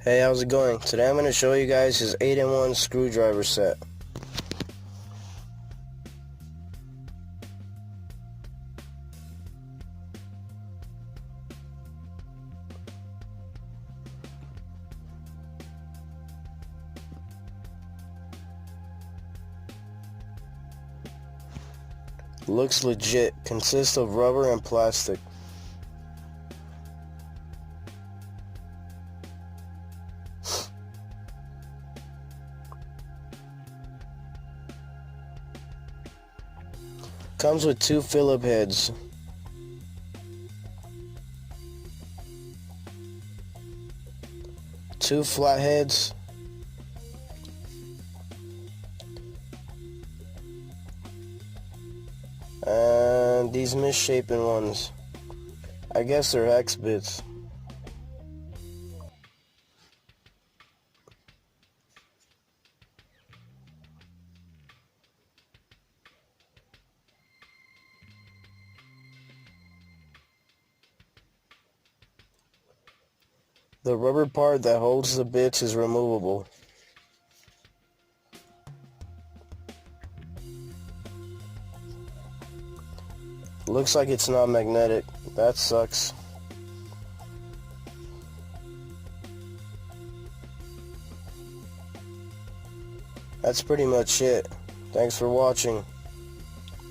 Hey, how's it going? Today I'm going to show you guys his 8-in-1 screwdriver set. Looks legit. Consists of rubber and plastic. Comes with 2 Phillip heads. Two flat heads. And these misshapen ones. I guess they're hex bits. The rubber part that holds the bits is removable. Looks like it's not magnetic. That sucks. That's pretty much it. Thanks for watching.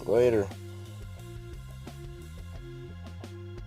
Later.